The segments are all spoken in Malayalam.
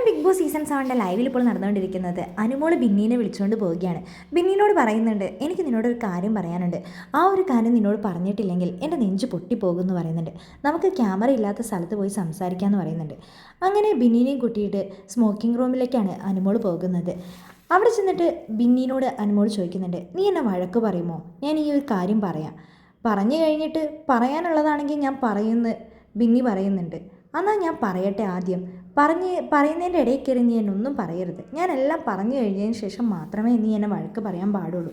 ബിഗ് ബോസ് സീസൺ 7 ലൈവിൽ ഇപ്പോൾ നടന്നുകൊണ്ടിരിക്കുന്നത് അനുമോൾ ബിന്നീനെ വിളിച്ചുകൊണ്ട് പോവുകയാണ്. ബിന്നീനോട് പറയുന്നുണ്ട്, എനിക്ക് നിന്നോട് ഒരു കാര്യം പറയാനുണ്ട്. ആ ഒരു കാര്യം നിന്നോട് പറഞ്ഞിട്ടില്ലെങ്കിൽ എൻ്റെ നെഞ്ച് പൊട്ടിപ്പോകുമെന്ന് പറയുന്നുണ്ട്. നമുക്ക് ക്യാമറ ഇല്ലാത്ത സ്ഥലത്ത് പോയി സംസാരിക്കാമെന്ന് പറയുന്നുണ്ട്. അങ്ങനെ ബിന്നീനെയും കൂട്ടിയിട്ട് സ്മോക്കിംഗ് റൂമിലേക്കാണ് അനുമോൾ പോകുന്നത്. അവിടെ ചെന്നിട്ട് ബിന്നീനോട് അനുമോൾ ചോദിക്കുന്നുണ്ട്, നീ എന്നെ വഴക്ക് പറയുമോ? ഞാൻ ഈ ഒരു കാര്യം പറയാം, പറഞ്ഞു കഴിഞ്ഞിട്ട് പറയാനുള്ളതാണെങ്കിൽ ഞാൻ പറയുമെന്ന് ബിന്നി പറയുന്നുണ്ട്. എന്നാൽ ഞാൻ പറയട്ടെ, ആദ്യം പറയുന്നതിൻ്റെ ഇടയിൽ കയറി നീ എന്നെ ഒന്നും പറയരുത്. ഞാനെല്ലാം പറഞ്ഞു കഴിഞ്ഞതിന് ശേഷം മാത്രമേ നീ എന്നെ വഴക്ക് പറയാൻ പാടുള്ളൂ.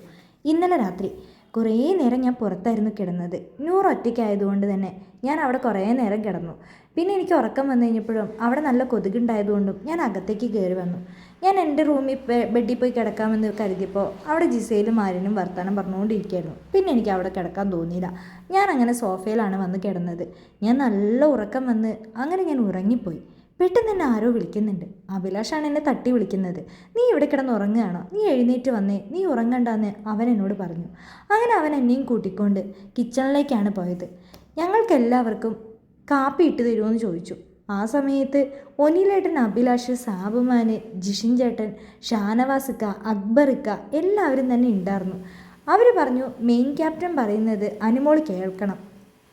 ഇന്നലെ രാത്രി കുറേ നേരം ഞാൻ പുറത്തായിരുന്നു കിടന്നത്. നൂറ് ഒറ്റയ്ക്കായതുകൊണ്ട് തന്നെ ഞാൻ അവിടെ കുറേ നേരം കിടന്നു. പിന്നെ എനിക്ക് ഉറക്കം വന്നു കഴിഞ്ഞപ്പോഴും അവിടെ നല്ല കൊതുകുണ്ടായതുകൊണ്ടും ഞാൻ അകത്തേക്ക് കയറി വന്നു. ഞാൻ എൻ്റെ റൂമിൽ ബെഡിൽ പോയി കിടക്കാമെന്ന് കരുതിയപ്പോൾ അവിടെ ജിസയിലും ആര്യനും വർത്തമാനം പറഞ്ഞുകൊണ്ടിരിക്കുകയായിരുന്നു. പിന്നെ എനിക്ക് അവിടെ കിടക്കാൻ തോന്നിയില്ല. ഞാൻ അങ്ങനെ സോഫയിലാണ് വന്ന് കിടന്നത്. ഞാൻ നല്ല ഉറക്കം വന്ന് അങ്ങനെ ഞാൻ ഉറങ്ങിപ്പോയി. പെട്ടെന്ന് എന്നെ ആരോ വിളിക്കുന്നുണ്ട്. അഭിലാഷാണ് എന്നെ തട്ടി വിളിക്കുന്നത്. നീ ഇവിടെ കിടന്ന് ഉറങ്ങുകയാണോ? നീ എഴുന്നേറ്റ് വന്നേ, നീ ഉറങ്ങണ്ടെന്ന് അവൻ എന്നോട് പറഞ്ഞു. അങ്ങനെ അവൻ എന്നെയും കൂട്ടിക്കൊണ്ട് കിച്ചണിലേക്കാണ് പോയത്. ഞങ്ങൾക്കെല്ലാവർക്കും കാപ്പി ഇട്ട് തരുമെന്ന് ചോദിച്ചു. ആ സമയത്ത് ഒനിലേട്ടൻ, അഭിലാഷ്, സാബുമാൻ, ജിഷിൻ ചേട്ടൻ, ഷാനവാസിക്ക, അക്ബറിക്ക എല്ലാവരും തന്നെ ഉണ്ടായിരുന്നു. അവർ പറഞ്ഞു, മെയിൻ ക്യാപ്റ്റൻ പറയുന്നത് അനുമോൾ കേൾക്കണം.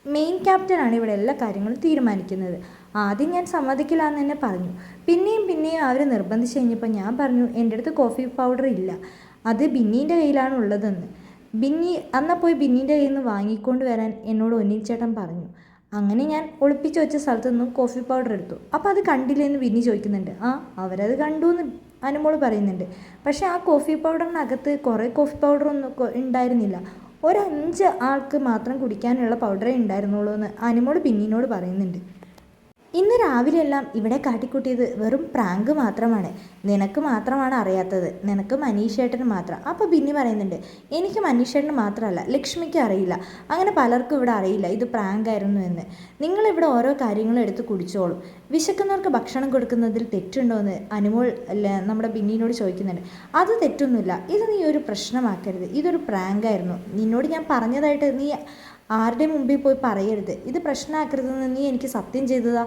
മെയിൻ ക്യാപ്റ്റനാണ് ഇവിടെ എല്ലാ കാര്യങ്ങളും തീരുമാനിക്കുന്നത്. ആദ്യം ഞാൻ സമ്മതിക്കില്ല എന്ന് തന്നെ പറഞ്ഞു. പിന്നെയും അവർ നിർബന്ധിച്ച് കഴിഞ്ഞപ്പോൾ ഞാൻ പറഞ്ഞു, എൻ്റെ അടുത്ത് കോഫി പൗഡർ ഇല്ല, അത് ബിന്നീൻ്റെ കയ്യിലാണ് ഉള്ളതെന്ന്. അന്ന് പോയി ബിന്നീൻ്റെ കയ്യിൽ നിന്ന് വാങ്ങിക്കൊണ്ട് വരാൻ എന്നോട് ഒന്നിച്ചേട്ടൻ പറഞ്ഞു. അങ്ങനെ ഞാൻ ഒളിപ്പിച്ച് വെച്ച സ്ഥലത്തു നിന്നും കോഫി പൗഡർ എടുത്തു. അപ്പോൾ അത് കണ്ടില്ലെന്ന് ബിന്നി ചോദിക്കുന്നുണ്ട്. അവരത് കണ്ടു എന്ന് അനുമോൾ പറയുന്നുണ്ട്. പക്ഷേ ആ കോഫി പൗഡറിനകത്ത് കുറേ കോഫി പൗഡറൊന്നും ഉണ്ടായിരുന്നില്ല. ഒരു 5 ആൾക്ക് മാത്രം കുടിക്കാനുള്ള പൗഡറേ ഉണ്ടായിരുന്നുള്ളൂ എന്ന് അനുമോൾ ബിന്നിനോട് പറയുന്നുണ്ട്. ഇന്ന് രാവിലെയെല്ലാം ഇവിടെ കാട്ടിക്കൂട്ടിയത് വെറും പ്രാങ്ക് മാത്രമാണ്. നിനക്ക് മാത്രമാണ് അറിയാത്തത്, നിനക്ക് മനീഷേട്ടന് മാത്രം. അപ്പോൾ ബിന്നി പറയുന്നുണ്ട്, എനിക്ക് മനീഷേട്ടന് മാത്രമല്ല, ലക്ഷ്മിക്ക് അറിയില്ല, അങ്ങനെ പലർക്കും ഇവിടെ അറിയില്ല ഇത് പ്രാങ്ക് ആയിരുന്നു എന്ന്. നിങ്ങളിവിടെ ഓരോ കാര്യങ്ങളും എടുത്ത് കുടിച്ചോളും. വിശക്കുന്നവർക്ക് ഭക്ഷണം കൊടുക്കുന്നതിൽ തെറ്റുണ്ടോ എന്ന് അനുമോൾ നമ്മുടെ ബിന്നിനോട് ചോദിക്കുന്നുണ്ട്. അത് തെറ്റൊന്നുമില്ല, ഇത് നീ ഒരു പ്രശ്നമാക്കരുത്, ഇതൊരു പ്രാങ്ക് ആയിരുന്നു. നിന്നോട് ഞാൻ പറഞ്ഞതായിട്ട് നീ ആരുടെ മുമ്പിൽ പോയി പറയരുത്, ഇത് പ്രശ്നമാക്കരുതെന്ന് നീ എനിക്ക് സത്യം ചെയ്തതാ.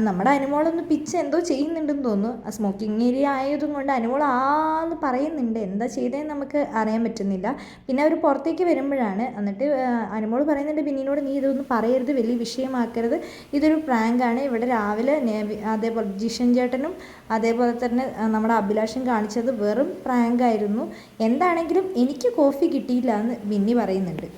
നമ്മുടെ അനുമോളൊന്ന് പിച്ച് എന്തോ ചെയ്യുന്നുണ്ടെന്ന് തോന്നുന്നു. ആ സ്മോക്കിംഗ് ഏരിയ ആയതും കൊണ്ട് അനുമോൾ ആന്ന് പറയുന്നുണ്ട്. എന്താ ചെയ്തതെന്ന് നമുക്ക് അറിയാൻ പറ്റുന്നില്ല. പിന്നെ അവർ പുറത്തേക്ക് വരുമ്പോഴാണ്, എന്നിട്ട് അനുമോൾ പറയുന്നുണ്ട് ബിന്നിനോട്, നീ ഇതൊന്നും പറയരുത്, വലിയ വിഷയമാക്കരുത്, ഇതൊരു പ്രാങ്കാണ്. ഇവിടെ രാവിലെ അതേപോലെ ജിഷൻ ചേട്ടനും അതേപോലെ തന്നെ നമ്മുടെ അഭിലാഷും കാണിച്ചത് വെറും പ്രാങ്കായിരുന്നു. എന്താണെങ്കിലും എനിക്ക് കോഫി കിട്ടിയില്ല എന്ന് ബിന്നി പറയുന്നുണ്ട്.